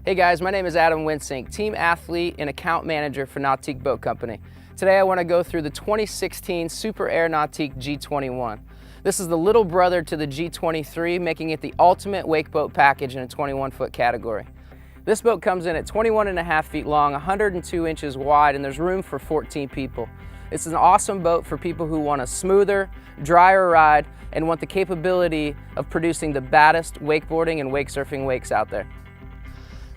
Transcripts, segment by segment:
Hey guys, my name is Adam Winsink, team athlete and account manager for Nautique Boat Company. Today I want to go through the 2016 Super Air Nautique G21. This is the little brother to the G23, making it the ultimate wake boat package in a 21-foot category. This boat comes in at 21.5 feet long, 102 inches wide, and there's room for 14 people. It's an awesome boat for people who want a smoother, drier ride and want the capability of producing the baddest wakeboarding and wake surfing wakes out there.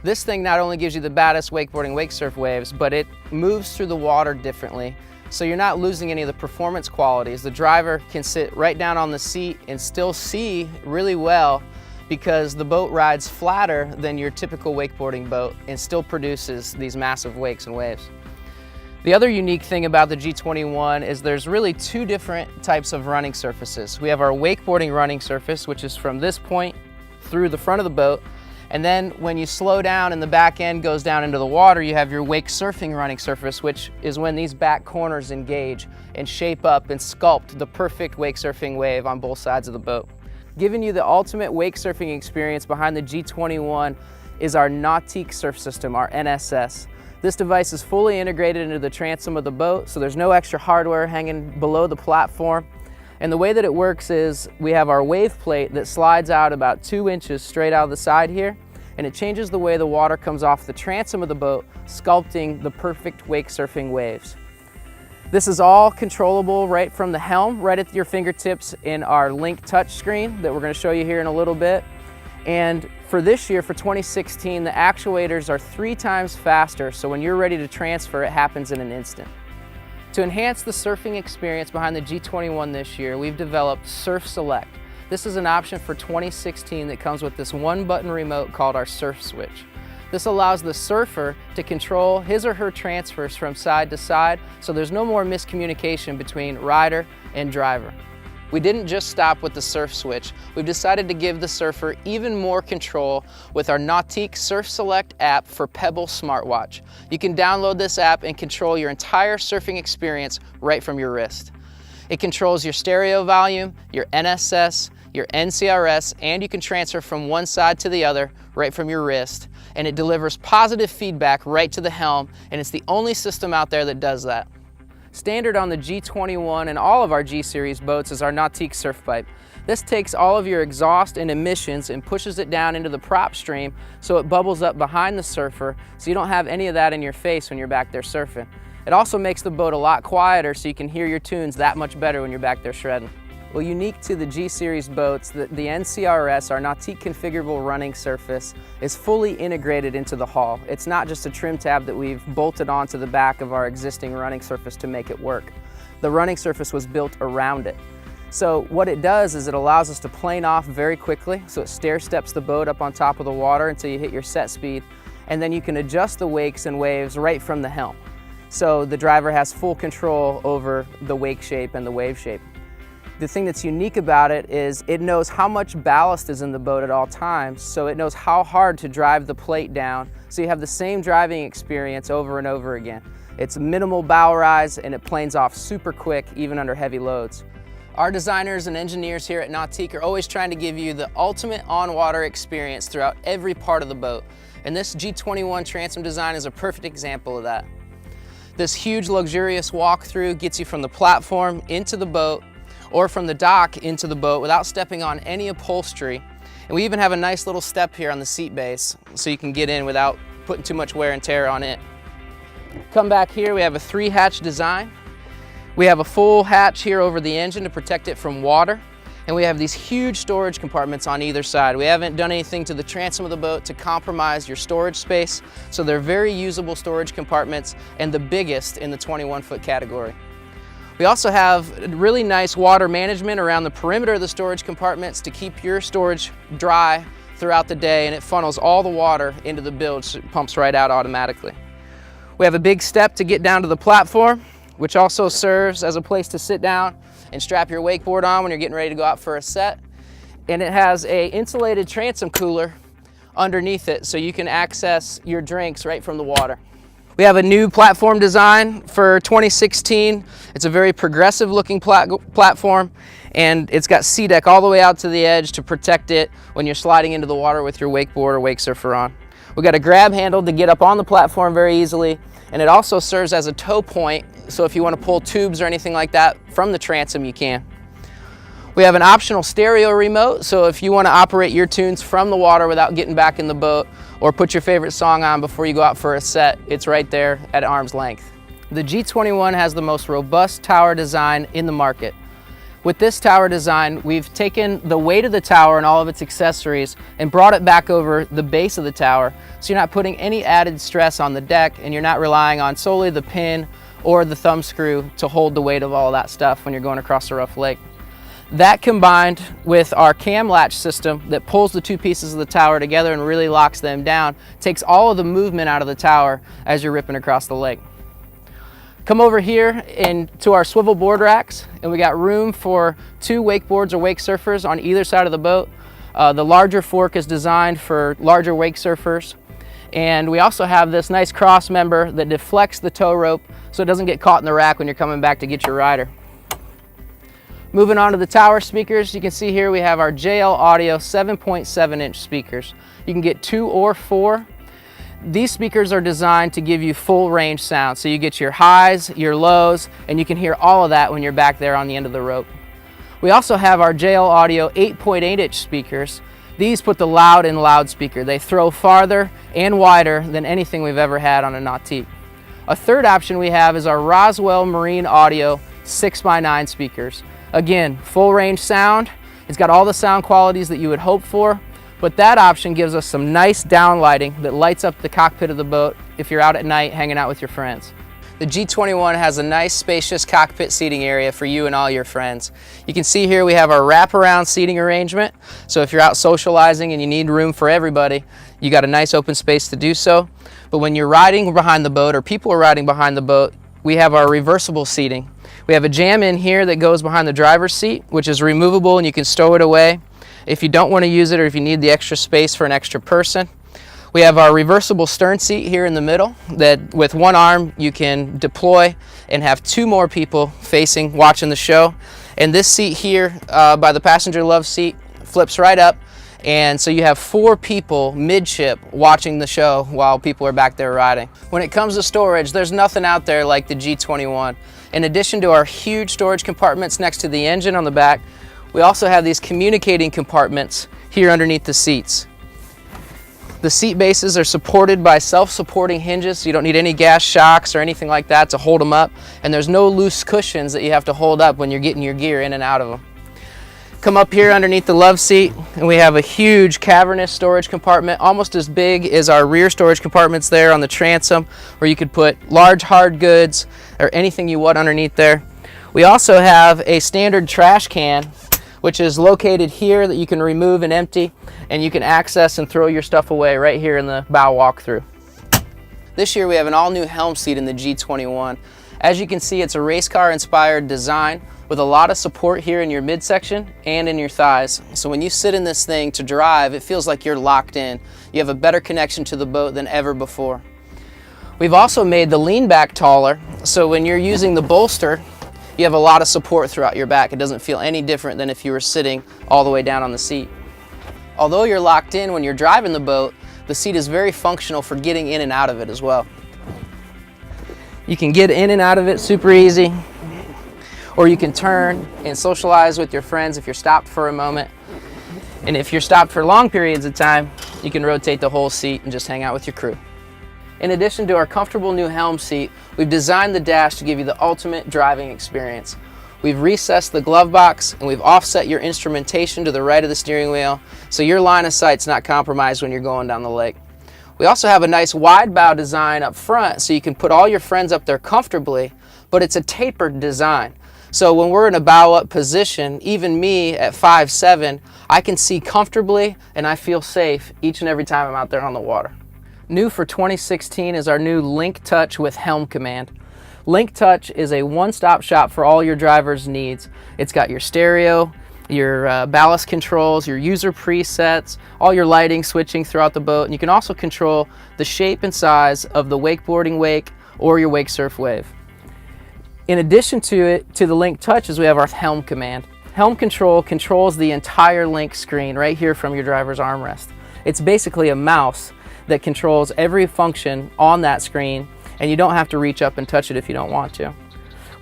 This thing not only gives you the baddest wakeboarding wake surf waves, but it moves through the water differently, so you're not losing any of the performance qualities. The driver can sit right down on the seat and still see really well because the boat rides flatter than your typical wakeboarding boat and still produces these massive wakes and waves. The other unique thing about the G21 is there's really two different types of running surfaces. We have our wakeboarding running surface, which is from this point through the front of the boat, and then when you slow down and the back end goes down into the water, you have your wake surfing running surface, which is when these back corners engage and shape up and sculpt the perfect wake surfing wave on both sides of the boat. Giving you the ultimate wake surfing experience behind the G21 is our Nautique surf system, our NSS. This device is fully integrated into the transom of the boat, so there's no extra hardware hanging below the platform. And the way that it works is we have our wave plate that slides out about 2 inches straight out of the side here, and it changes the way the water comes off the transom of the boat, sculpting the perfect wake surfing waves. This is all controllable right from the helm, right at your fingertips in our Link touch screen that we're going to show you here in a little bit. And for this year, for 2016, the actuators are 3 times faster, so when you're ready to transfer, it happens in an instant. To enhance the surfing experience behind the G21 this year, we've developed Surf Select. This is an option for 2016 that comes with this one-button remote called our Surf Switch. This allows the surfer to control his or her transfers from side to side, so there's no more miscommunication between rider and driver. We didn't just stop with the Surf Switch. We've decided to give the surfer even more control with our Nautique Surf Select app for Pebble smartwatch. You can download this app and control your entire surfing experience right from your wrist. It controls your stereo volume, your NSS, your NCRS, and you can transfer from one side to the other right from your wrist. And it delivers positive feedback right to the helm, and it's the only system out there that does that. Standard on the G21 and all of our G-Series boats is our Nautique surf pipe. This takes all of your exhaust and emissions and pushes it down into the prop stream so it bubbles up behind the surfer so you don't have any of that in your face when you're back there surfing. It also makes the boat a lot quieter so you can hear your tunes that much better when you're back there shredding. Well, unique to the G-Series boats, the NCRS, our Nautique Configurable Running Surface, is fully integrated into the hull. It's not just a trim tab that we've bolted onto the back of our existing running surface to make it work. The running surface was built around it. So what it does is it allows us to plane off very quickly, so it stair steps the boat up on top of the water until you hit your set speed, and then you can adjust the wakes and waves right from the helm. So the driver has full control over the wake shape and the wave shape. The thing that's unique about it is it knows how much ballast is in the boat at all times, so it knows how hard to drive the plate down, so you have the same driving experience over and over again. It's minimal bow rise and it planes off super quick even under heavy loads. Our designers and engineers here at Nautique are always trying to give you the ultimate on-water experience throughout every part of the boat, and this G21 transom design is a perfect example of that. This huge luxurious walkthrough gets you from the platform into the boat or from the dock into the boat without stepping on any upholstery. And we even have a nice little step here on the seat base so you can get in without putting too much wear and tear on it. Come back here, we have a 3-hatch design. We have a full hatch here over the engine to protect it from water. And we have these huge storage compartments on either side. We haven't done anything to the transom of the boat to compromise your storage space, so they're very usable storage compartments and the biggest in the 21-foot category. We also have really nice water management around the perimeter of the storage compartments to keep your storage dry throughout the day, and it funnels all the water into the bilge, so it pumps right out automatically. We have a big step to get down to the platform, which also serves as a place to sit down and strap your wakeboard on when you're getting ready to go out for a set. And it has an insulated transom cooler underneath it so you can access your drinks right from the water. We have a new platform design for 2016. It's a very progressive looking platform, and it's got C-deck all the way out to the edge to protect it when you're sliding into the water with your wakeboard or wake surfer on. We got a grab handle to get up on the platform very easily, and it also serves as a tow point, so if you want to pull tubes or anything like that from the transom, you can. We have an optional stereo remote, so if you want to operate your tunes from the water without getting back in the boat, or put your favorite song on before you go out for a set, it's right there at arm's length. The G21 has the most robust tower design in the market. With this tower design, we've taken the weight of the tower and all of its accessories and brought it back over the base of the tower, so you're not putting any added stress on the deck, and you're not relying on solely the pin or the thumb screw to hold the weight of all that stuff when you're going across a rough lake. That, combined with our cam latch system that pulls the two pieces of the tower together and really locks them down, takes all of the movement out of the tower as you're ripping across the lake. Come over here to our swivel board racks, and we got room for 2 wakeboards or wake surfers on either side of the boat. The larger fork is designed for larger wake surfers, and we also have this nice cross member that deflects the tow rope so it doesn't get caught in the rack when you're coming back to get your rider. Moving on to the tower speakers, you can see here we have our JL Audio 7.7-inch speakers. You can get 2 or 4. These speakers are designed to give you full range sound, so you get your highs, your lows, and you can hear all of that when you're back there on the end of the rope. We also have our JL Audio 8.8-inch speakers. These put the loud in loudspeaker. They throw farther and wider than anything we've ever had on a Nautique. A third option we have is our Roswell Marine Audio 6x9 speakers. Again, full range sound. It's got all the sound qualities that you would hope for, but that option gives us some nice down lighting that lights up the cockpit of the boat if you're out at night hanging out with your friends. The G21 has a nice spacious cockpit seating area for you and all your friends. You can see here we have our wraparound seating arrangement, so if you're out socializing and you need room for everybody, you got a nice open space to do so. But when you're riding behind the boat, or people are riding behind the boat, we have our reversible seating. We have a jam in here that goes behind the driver's seat, which is removable and you can stow it away if you don't want to use it, or if you need the extra space for an extra person. We have our reversible stern seat here in the middle that with one arm you can deploy and have 2 more people facing, watching the show. And this seat here by the passenger love seat flips right up, and so you have 4 people midship watching the show while people are back there riding. When it comes to storage, there's nothing out there like the G21. In addition to our huge storage compartments next to the engine on the back, we also have these communicating compartments here underneath the seats. The seat bases are supported by self-supporting hinges, so you don't need any gas shocks or anything like that to hold them up, and there's no loose cushions that you have to hold up when you're getting your gear in and out of them. Come up here underneath the love seat, and we have a huge cavernous storage compartment, almost as big as our rear storage compartments there on the transom, where you could put large hard goods or anything you want underneath there. We also have a standard trash can, which is located here, that you can remove and empty, and you can access and throw your stuff away right here in the bow walkthrough. This year we have an all-new helm seat in the G21. As you can see, it's a race car inspired design with a lot of support here in your midsection and in your thighs. So when you sit in this thing to drive, it feels like you're locked in. You have a better connection to the boat than ever before. We've also made the lean back taller, so when you're using the bolster, you have a lot of support throughout your back. It doesn't feel any different than if you were sitting all the way down on the seat. Although you're locked in when you're driving the boat, the seat is very functional for getting in and out of it as well. You can get in and out of it super easy, or you can turn and socialize with your friends if you're stopped for a moment. And if you're stopped for long periods of time, you can rotate the whole seat and just hang out with your crew. In addition to our comfortable new helm seat, we've designed the dash to give you the ultimate driving experience. We've recessed the glove box and we've offset your instrumentation to the right of the steering wheel, so your line of sight's not compromised when you're going down the lake. We also have a nice wide bow design up front so you can put all your friends up there comfortably, but it's a tapered design. So when we're in a bow up position, even me at 5'7", I can see comfortably and I feel safe each and every time I'm out there on the water. New for 2016 is our new Link Touch with Helm Command. Link Touch is a one-stop shop for all your driver's needs. It's got your stereo, your ballast controls, your user presets, all your lighting switching throughout the boat, and you can also control the shape and size of the wakeboarding wake or your wake surf wave. In addition to the Link Touch, we have our Helm Command. Helm Control controls the entire Link screen right here from your driver's armrest. It's basically a mouse that controls every function on that screen, and you don't have to reach up and touch it if you don't want to.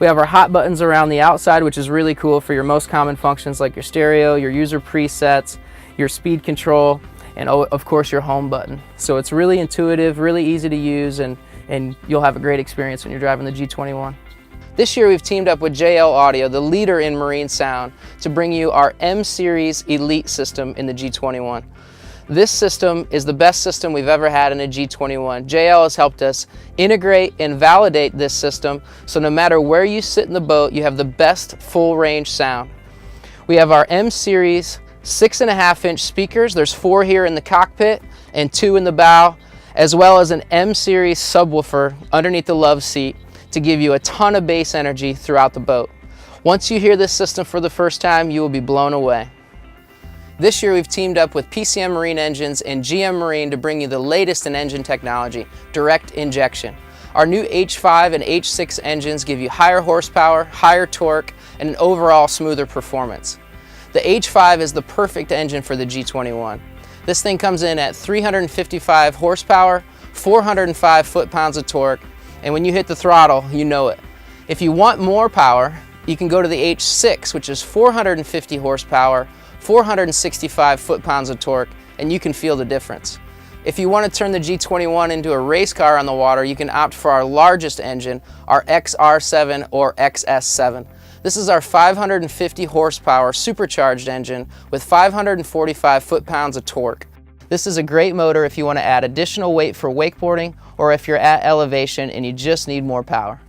We have our hot buttons around the outside, which is really cool for your most common functions like your stereo, your user presets, your speed control, and of course your home button. So it's really intuitive, really easy to use, and you'll have a great experience when you're driving the G21. This year we've teamed up with JL Audio, the leader in marine sound, to bring you our M Series Elite system in the G21. This system is the best system we've ever had in a G21. JL has helped us integrate and validate this system, so no matter where you sit in the boat, you have the best full range sound. We have our M Series 6.5-inch speakers. There's 4 here in the cockpit and 2 in the bow, as well as an M Series subwoofer underneath the love seat to give you a ton of bass energy throughout the boat. Once you hear this system for the first time, you will be blown away. This year we've teamed up with PCM Marine Engines and GM Marine to bring you the latest in engine technology, direct injection. Our new H5 and H6 engines give you higher horsepower, higher torque, and an overall smoother performance. The H5 is the perfect engine for the G21. This thing comes in at 355 horsepower, 405 foot-pounds of torque, and when you hit the throttle, you know it. If you want more power, you can go to the H6, which is 450 horsepower, 465 foot-pounds of torque, and you can feel the difference. If you want to turn the G21 into a race car on the water, you can opt for our largest engine, our XR7 or XS7. This is our 550 horsepower supercharged engine with 545 foot-pounds of torque. This is a great motor if you want to add additional weight for wakeboarding or if you're at elevation and you just need more power.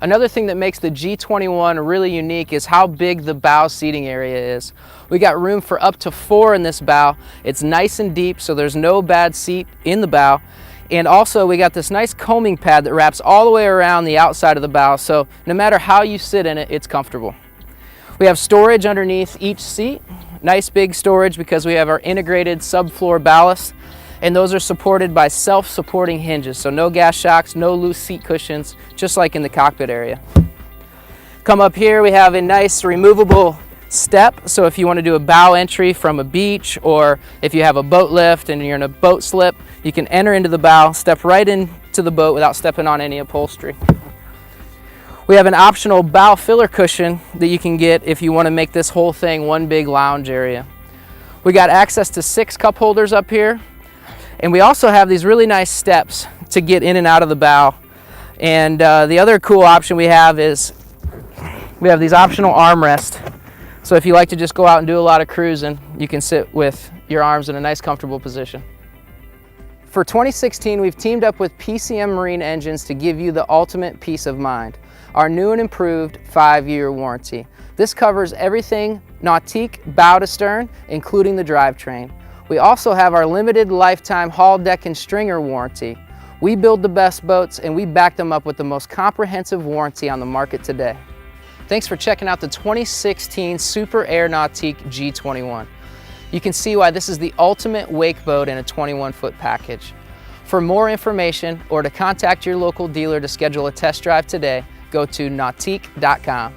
Another thing that makes the G21 really unique is how big the bow seating area is. We got room for up to 4 in this bow. It's nice and deep, so there's no bad seat in the bow. And also we got this nice combing pad that wraps all the way around the outside of the bow, so no matter how you sit in it, it's comfortable. We have storage underneath each seat. Nice big storage because we have our integrated subfloor ballast, and those are supported by self-supporting hinges, so no gas shocks, no loose seat cushions, just like in the cockpit area. Come up here, we have a nice removable step, so if you want to do a bow entry from a beach, or if you have a boat lift and you're in a boat slip, you can enter into the bow, step right into the boat without stepping on any upholstery. We have an optional bow filler cushion that you can get if you want to make this whole thing one big lounge area. We got access to 6 cup holders up here, and we also have these really nice steps to get in and out of the bow. And the other cool option we have is we have these optional armrests. So if you like to just go out and do a lot of cruising, you can sit with your arms in a nice comfortable position. For 2016, we've teamed up with PCM Marine Engines to give you the ultimate peace of mind. Our new and improved 5-year warranty. This covers everything Nautique bow to stern, including the drivetrain. We also have our limited lifetime hull, deck, and stringer warranty. We build the best boats and we back them up with the most comprehensive warranty on the market today. Thanks for checking out the 2016 Super Air Nautique G21. You can see why this is the ultimate wake boat in a 21-foot package. For more information or to contact your local dealer to schedule a test drive today, go to nautique.com.